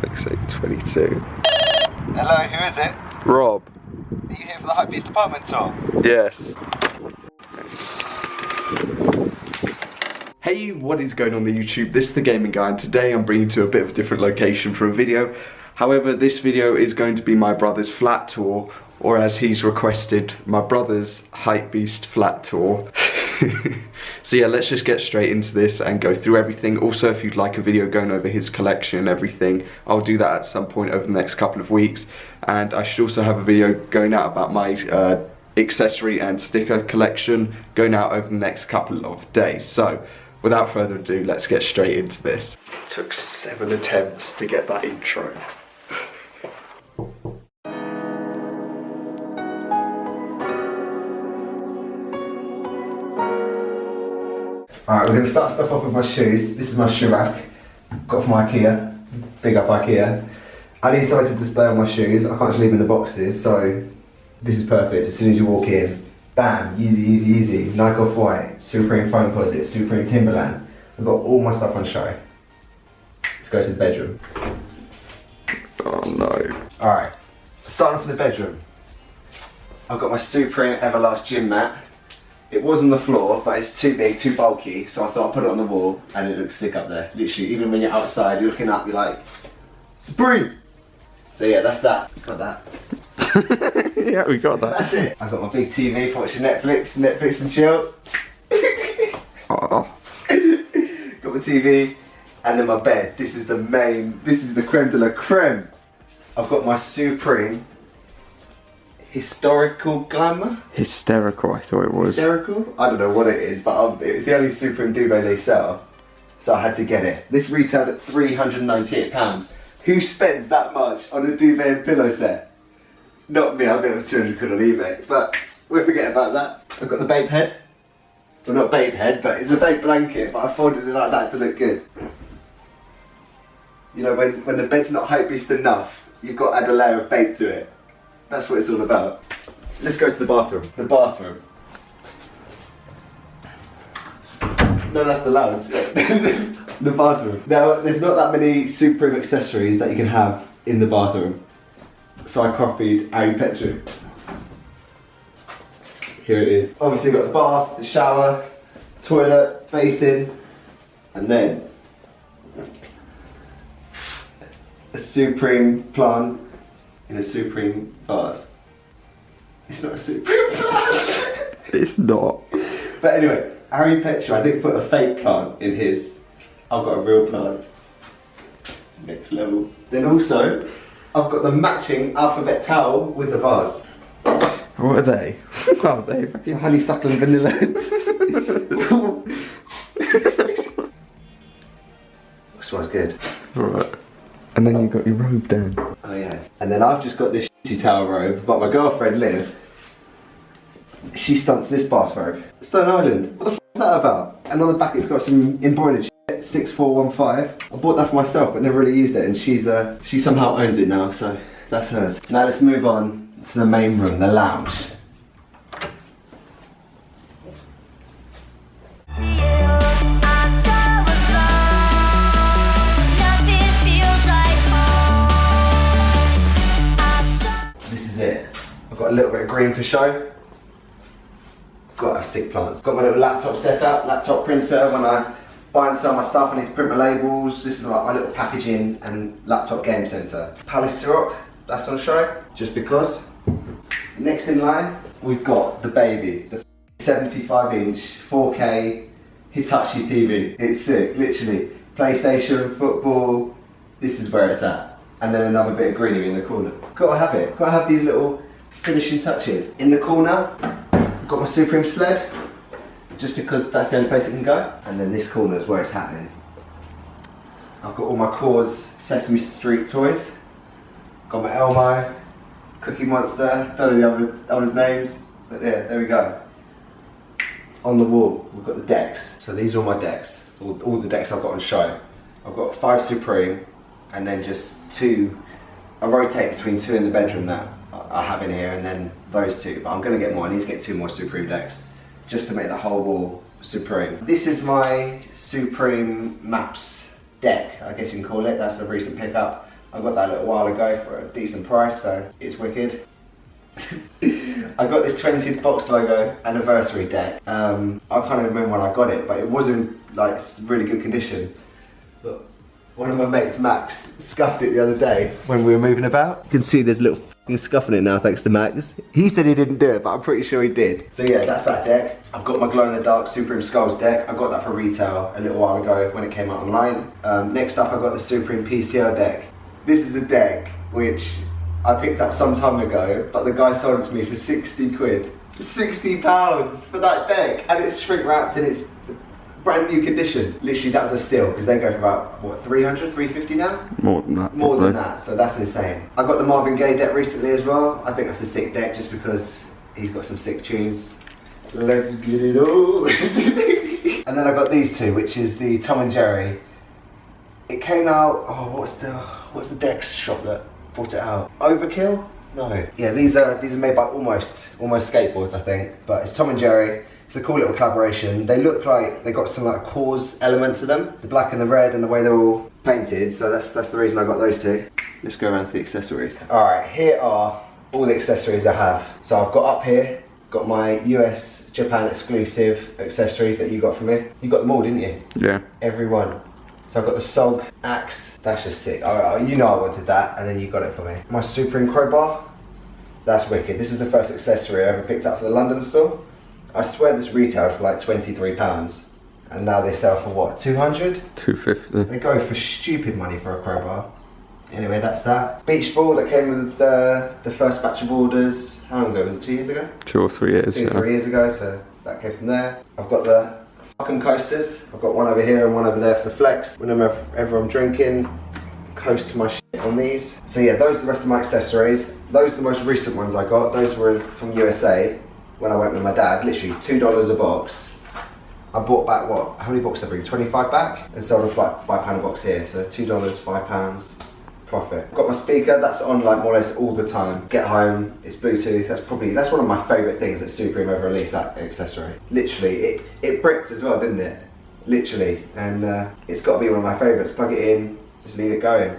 Looks like 22. Hello, who is it? Rob. Are you here for the Hypebeast department tour? Yes. Hey, what is going on the YouTube? This is the Gaming Guy, and today I'm bringing you to a bit of a different location for a video. However, this video is going to be my brother's flat tour, or as he's requested, my brother's Hypebeast flat tour. So yeah, let's just get straight into this and go through everything. Also, if you'd like a video going over his collection and everything, I'll do that at some point over the next couple of weeks. And I should also have a video going out about my accessory and sticker collection going out over the next couple of days. So without further ado, let's get straight into this. It took 7 attempts to get that intro. Alright, we're going to start stuff off with my shoes. This is my shoe rack. Got from IKEA. Big up IKEA. I need somewhere to display all my shoes. I can't just leave them in the boxes, so this is perfect. As soon as you walk in, bam, easy, easy, easy. Nike Off-White, Supreme Foam Closet, Supreme Timberland. I've got all my stuff on show. Let's go to the bedroom. Oh no. Alright, starting off in the bedroom. I've got my Supreme Everlast gym mat. It was on the floor, but it's too big, too bulky, so I thought I'd put it on the wall, and it looks sick up there. Literally, even when you're outside, you're looking up, you're like, Supreme! So yeah, that's that. Got that. Yeah, we got that. That's it. I've got my big TV for watching Netflix and chill. Oh. Got my TV, and then my bed. This is the creme de la creme. I've got my Supreme Historical Glamour? Hysterical, I thought it was. Hysterical? I don't know what it is, but it's the only Supreme duvet they sell, so I had to get it. This retailed at £398. Who spends that much on a duvet and pillow set? Not me, I'll get it for 200 quid on eBay, but we'll forget about that. I've got the babe head. Well, not babe head, but it's a babe blanket, but I folded it like that to look good. You know, when the bed's not Hypebeast enough, you've got to add a layer of babe to it. That's what it's all about. Let's go to the bathroom. The bathroom. No, that's the lounge. The bathroom. Now, there's not that many Supreme accessories that you can have in the bathroom. So I copied Harry Petru. Here it is. Obviously, you've got the bath, the shower, toilet, basin, and then a Supreme plant in a Supreme vase. It's not a Supreme plant! It's not. But anyway, Harry Petru, I didn't put a fake plant in his. I've got a real plant. Next level. Then also, I've got the matching alphabet towel with the vase. What are they? What are they? It's a honeysuckle and vanilla. Smells good. Right. And then you got your robe down. Oh yeah. And then I've just got this shitty towel robe, but my girlfriend Liv, she stunts this bathrobe. Stone Island. What the f is that about? And on the back it's got some embroidered shit, 6415. I bought that for myself but never really used it, and she somehow owns it now, so that's hers. Now let's move on to the main room, the lounge. I've got a little bit of green for show. Got to have sick plants. Got my little laptop set up, laptop printer. When I buy and sell my stuff, I need to print my labels. This is like my little packaging and laptop game centre. Palace syrup, that's on show, just because. Next in line, we've got the baby, the 75-inch 4K Hitachi TV. It's sick, literally. PlayStation, football, this is where it's at. And then another bit of greenery in the corner. Gotta have it, gotta have these little finishing touches. In the corner, I've got my Supreme sled, just because that's the only place it can go. And then this corner is where it's happening. I've got all my Cozi Sesame Street toys. Got my Elmo, Cookie Monster, don't know the others' names, but yeah, there we go. On the wall, we've got the decks. So these are all my decks, all the decks I've got on show. I've got 5 Supreme, and then just 2, I rotate between 2 in the bedroom that I have in here, and then those 2, but I'm going to get more. I need to get 2 more Supreme decks just to make the whole wall Supreme. This is my Supreme Maps deck, I guess you can call it. That's a recent pickup. I got that a little while ago for a decent price, so it's wicked. I got this 20th box logo anniversary deck. I can't even remember when I got it, but it was in like really good condition. But one of my mates, Max, scuffed it the other day when we were moving about. You can see there's a little scuff in it now thanks to Max. He said he didn't do it, but I'm pretty sure he did. So yeah, that's that deck. I've got my glow in the dark Supreme Skulls deck. I got that for retail a little while ago when it came out online. Next up I got the Supreme PCL deck. This is a deck which I picked up some time ago, but the guy sold it to me for 60 quid. 60 pounds for that deck, and it's shrink wrapped and it's brand new condition. Literally that was a steal, because they go for about, what, 300, 350 now? More than that. More than that, so that's insane. I got the Marvin Gaye deck recently as well. I think that's a sick deck just because he's got some sick tunes. Let's get it on. And then I got these two, which is the Tom and Jerry. It came out, oh, what's the deck shop that brought it out? Overkill? No. Yeah, these are made by almost skateboards, I think. But it's Tom and Jerry. It's a cool little collaboration. They look like they got some like Cozi element to them. The black and the red and the way they're all painted. So that's the reason I got those two. Let's go around to the accessories. All right, here are all the accessories I have. So I've got up here, got my US Japan exclusive accessories that you got from me. You got them all, didn't you? Yeah. Every one. So I've got the SOG axe, that's just sick. You know I wanted that, and then you got it for me. My Supreme crowbar, that's wicked. This is the first accessory I ever picked up for the London store. I swear this retailed for like £23, and now they sell for what, 200? 250. They go for stupid money for a crowbar. Anyway, that's that. Beach ball that came with the first batch of orders. How long ago, was it 2 years ago? 2 or 3 years, 2 or 3 years ago, so that came from there. I've got the fucking coasters. I've got one over here and one over there for the flex. Whenever I'm drinking, coast my shit on these. So yeah, those are the rest of my accessories. Those are the most recent ones I got. Those were from USA when I went with my dad. Literally $2 a box. I bought back what? How many boxes did I bring? 25 back? And sold them for like £5 a box here. So $2, £5. Profit. Got my speaker, that's on like more or less all the time. Get home, it's Bluetooth, that's one of my favourite things that Supreme ever released, that accessory. Literally, it bricked as well, didn't it? Literally, and it's got to be one of my favourites. Plug it in, just leave it going.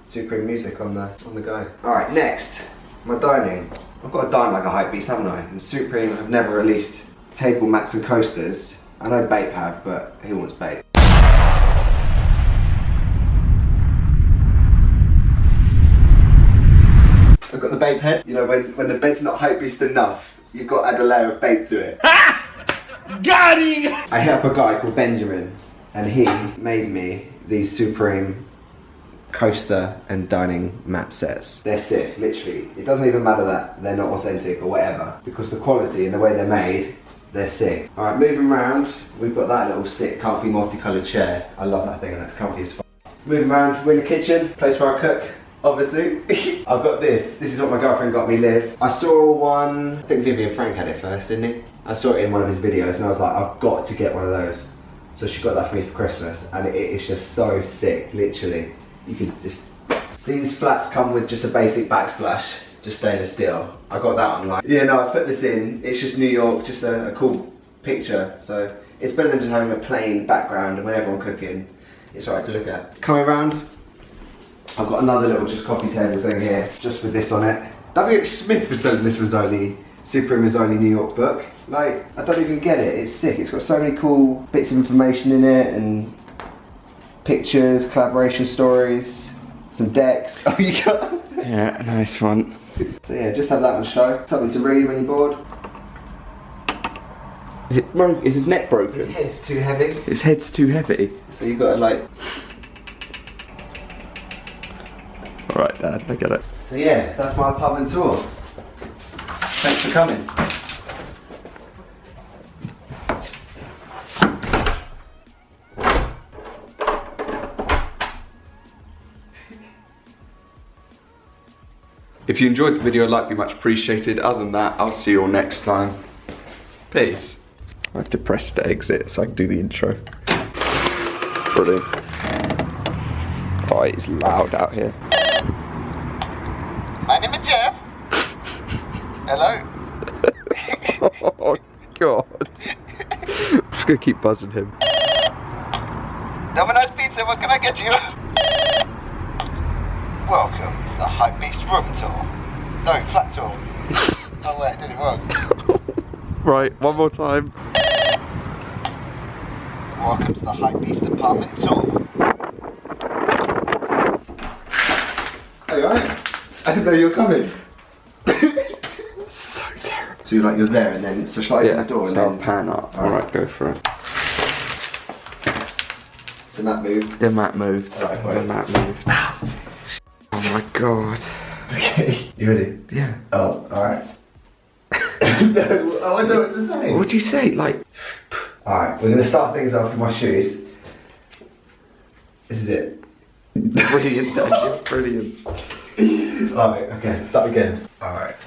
Supreme music on the go. Alright, next, my dining. I've got to dine like a Hypebeast, haven't I? And Supreme have never released table mats and coasters. I know Bape have, but who wants Bape? I've got the Bape head. You know, when the bed's not Hypebeast enough, you've got to add a layer of Bape to it. Got him! I hit up a guy called Benjamin, and he made me these Supreme coaster and dining mat sets. They're sick, literally. It doesn't even matter that they're not authentic or whatever, because the quality and the way they're made, they're sick. Alright, moving around, we've got that little sick, comfy, multicoloured chair. I love that thing, and that's comfy as fuck. Moving around, we're in the kitchen, place where I cook. Obviously. I've got this. This is what my girlfriend got me Liv. I saw one, I think Vivian Frank had it first, didn't he? I saw it in one of his videos and I was like, I've got to get one of those. So she got that for me for Christmas, and it is just so sick, literally. You could just... These flats come with just a basic backsplash, just stainless steel. I got that online. Yeah, no, I put this in. It's just New York, just a cool picture. So it's better than just having a plain background, and whenever I'm cooking, it's alright to look at. Coming round, I've got another little just coffee table thing here, just with this on it. W.H. Smith was selling this Rizzoli, Supreme Rizzoli New York book. Like, I don't even get it, it's sick. It's got so many cool bits of information in it, and pictures, collaboration stories, some decks. Oh, you got? Yeah, nice one. So yeah, just have that on show. Something to read when you're bored. Is his neck broken? His head's too heavy. His head's too heavy. So you've got to like... Alright, Dad, I get it. So yeah, that's my apartment tour. Thanks for coming. If you enjoyed the video, a like would be much appreciated. Other than that, I'll see you all next time. Peace. I have to press to exit so I can do the intro. Brilliant. Oh, it's loud out here. My name is Jeff. Hello. Oh God. I'm just gonna keep buzzing him. Domino's Pizza, what can I get you? the Hypebeast room tour. No, flat tour. Oh wait, I did it wrong. Right, one more time. Welcome to the Hypebeast apartment tour. Hey, right? I didn't know you were coming. So terrible. So you're there and then, so shall I open the door and so then... I'll pan up. Alright, go for it. The mat moved. The mat moved. Alright, The mat moved. Oh my god. Okay, you ready? Yeah. Oh, alright. No, I don't know what to say. What would you say? Like... Alright, we're going to start things off with my shoes. This is it. Brilliant, Daniel, brilliant. Alright, okay, start again. Alright.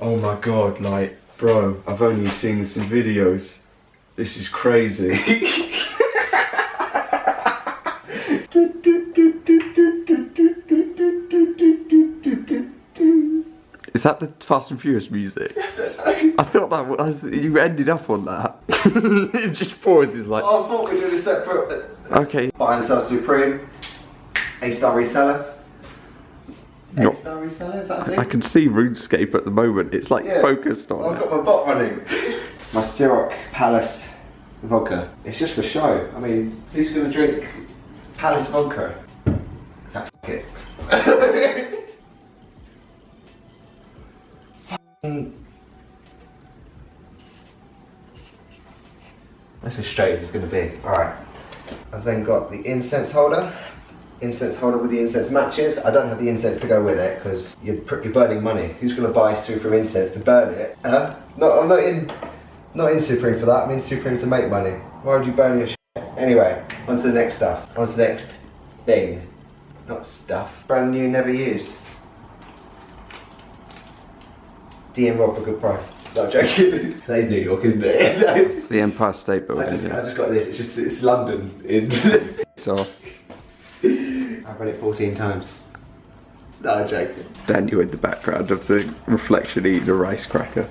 Oh my god, like, bro, I've only seen this in videos. This is crazy. Is that the Fast and Furious music? I thought that was, you ended up on that. It just pauses like... Oh, I thought we were doing a separate... Okay. Buy and sell Supreme. A-star reseller. No. A-star reseller, is that a thing? I can see RuneScape at the moment. It's like focused on I've got my bot running. My Ciroc Palace vodka. It's just for show. I mean, who's going to drink Palace vodka? F it. That's as straight as it's going to be. Alright. I've then got the incense holder. Incense holder with the incense matches. I don't have the incense to go with it because you're burning money. Who's going to buy Supreme incense to burn it? I'm not in Supreme for that. I'm in Supreme to make money. Why would you burn your shit? Anyway, on to the next stuff. On to the next thing. Not stuff. Brand new, never used. DM Rob for a good price. No, I'm joking. Today's New York, isn't it? It's the Empire State Building. I just got this. It's London. So, I've read it 14 times. No, I'm joking. Daniel in the background of the reflection eating a rice cracker.